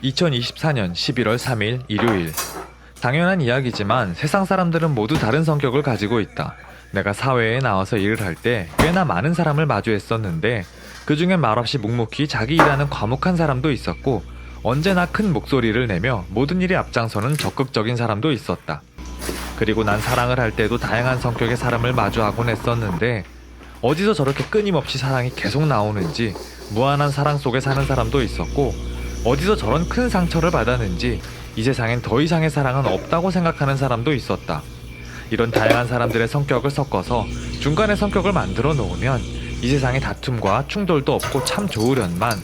2024년 11월 3일 일요일. 당연한 이야기지만 세상 사람들은 모두 다른 성격을 가지고 있다. 내가 사회에 나와서 일을 할 때 꽤나 많은 사람을 마주했었는데 그 중엔 말없이 묵묵히 자기 일하는 과묵한 사람도 있었고 언제나 큰 목소리를 내며 모든 일에 앞장서는 적극적인 사람도 있었다. 그리고 난 사랑을 할 때도 다양한 성격의 사람을 마주하곤 했었는데 어디서 저렇게 끊임없이 사랑이 계속 나오는지 무한한 사랑 속에 사는 사람도 있었고 어디서 저런 큰 상처를 받았는지 이 세상엔 더 이상의 사랑은 없다고 생각하는 사람도 있었다. 이런 다양한 사람들의 성격을 섞어서 중간의 성격을 만들어 놓으면 이 세상에 다툼과 충돌도 없고 참 좋으련만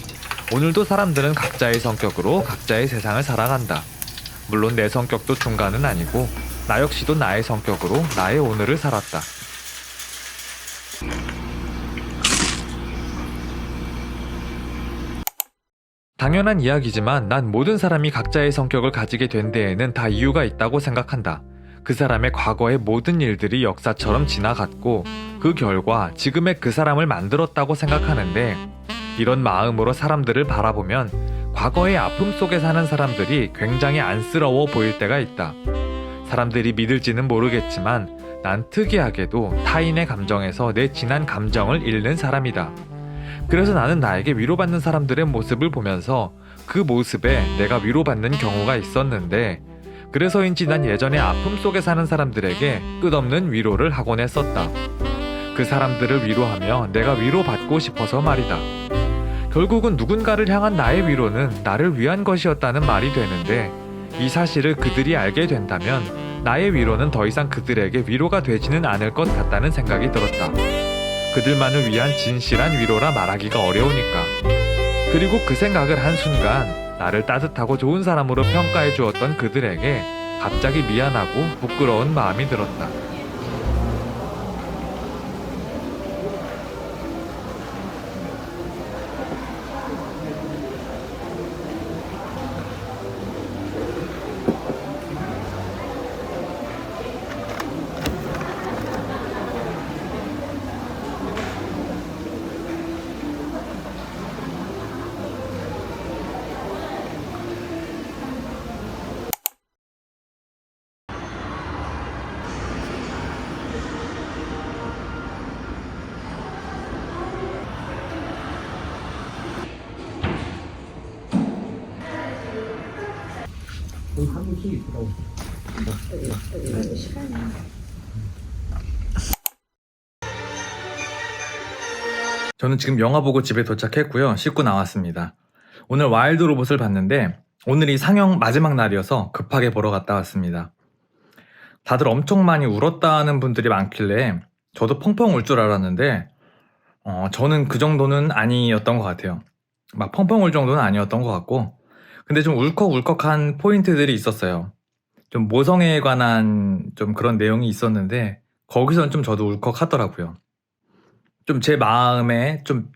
오늘도 사람들은 각자의 성격으로 각자의 세상을 살아간다. 물론 내 성격도 중간은 아니고 나 역시도 나의 성격으로 나의 오늘을 살았다. 당연한 이야기지만 난 모든 사람이 각자의 성격을 가지게 된 데에는 다 이유가 있다고 생각한다. 그 사람의 과거의 모든 일들이 역사처럼 지나갔고 그 결과 지금의 그 사람을 만들었다고 생각하는데 이런 마음으로 사람들을 바라보면 과거의 아픔 속에 사는 사람들이 굉장히 안쓰러워 보일 때가 있다. 사람들이 믿을지는 모르겠지만 난 특이하게도 타인의 감정에서 내 진한 감정을 읽는 사람이다. 그래서 나는 나에게 위로받는 사람들의 모습을 보면서 그 모습에 내가 위로받는 경우가 있었는데 그래서인지 난 예전에 아픔 속에 사는 사람들에게 끝없는 위로를 하곤 했었다. 그 사람들을 위로하며 내가 위로받고 싶어서 말이다. 결국은 누군가를 향한 나의 위로는 나를 위한 것이었다는 말이 되는데 이 사실을 그들이 알게 된다면 나의 위로는 더 이상 그들에게 위로가 되지는 않을 것 같다는 생각이 들었다. 그들만을 위한 진실한 위로라 말하기가 어려우니까. 그리고 그 생각을 한 순간 나를 따뜻하고 좋은 사람으로 평가해 주었던 그들에게 갑자기 미안하고 부끄러운 마음이 들었다. 저는 지금 영화 보고 집에 도착했고요. 씻고 나왔습니다. 오늘 와일드 로봇을 봤는데 오늘이 상영 마지막 날이어서 급하게 보러 갔다 왔습니다. 다들 엄청 많이 울었다는 분들이 많길래 저도 펑펑 울 줄 알았는데 저는 그 정도는 아니었던 것 같아요. 막 펑펑 울 정도는 아니었던 것 같고 근데 좀 울컥울컥한 포인트들이 있었어요. 좀 모성애에 관한 좀 그런 내용이 있었는데 거기서는 좀 저도 울컥하더라고요. 좀 제 마음에 좀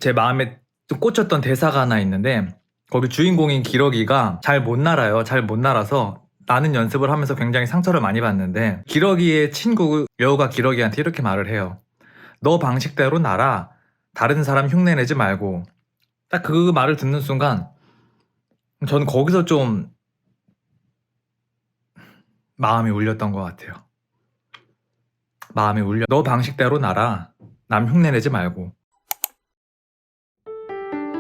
꽂혔던 대사가 하나 있는데 거기 주인공인 기러기가 잘 못 날아요. 잘 못 날아서 나는 연습을 하면서 굉장히 상처를 많이 받는데 기러기의 친구 여우가 기러기한테 이렇게 말을 해요. 너 방식대로 날아. 다른 사람 흉내내지 말고. 딱 그 말을 듣는 순간 저는 거기서 좀 마음이 울렸던 것 같아요. 마음이 울려. 너 방식대로 날아. 남 흉내내지 말고.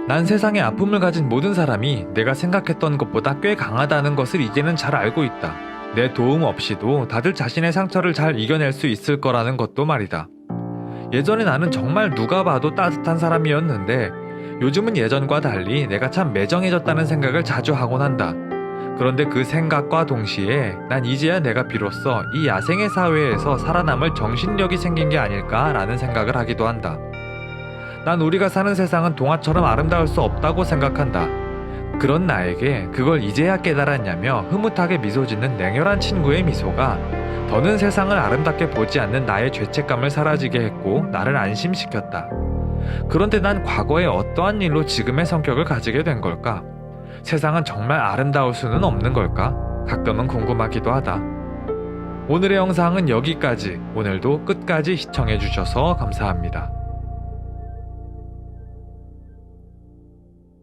난 세상에 아픔을 가진 모든 사람이 내가 생각했던 것보다 꽤 강하다는 것을 이제는 잘 알고 있다. 내 도움 없이도 다들 자신의 상처를 잘 이겨낼 수 있을 거라는 것도 말이다. 예전에 나는 정말 누가 봐도 따뜻한 사람이었는데 요즘은 예전과 달리 내가 참 매정해졌다는 생각을 자주 하곤 한다. 그런데 그 생각과 동시에 난 이제야 내가 비로소 이 야생의 사회에서 살아남을 정신력이 생긴 게 아닐까라는 생각을 하기도 한다. 난 우리가 사는 세상은 동화처럼 아름다울 수 없다고 생각한다. 그런 나에게 그걸 이제야 깨달았냐며 흐뭇하게 미소 짓는 냉혈한 친구의 미소가 더는 세상을 아름답게 보지 않는 나의 죄책감을 사라지게 했고 나를 안심시켰다. 그런데 난 과거에 어떠한 일로 지금의 성격을 가지게 된 걸까? 세상은 정말 아름다울 수는 없는 걸까? 가끔은 궁금하기도 하다. 오늘의 영상은 여기까지. 오늘도 끝까지 시청해주셔서 감사합니다.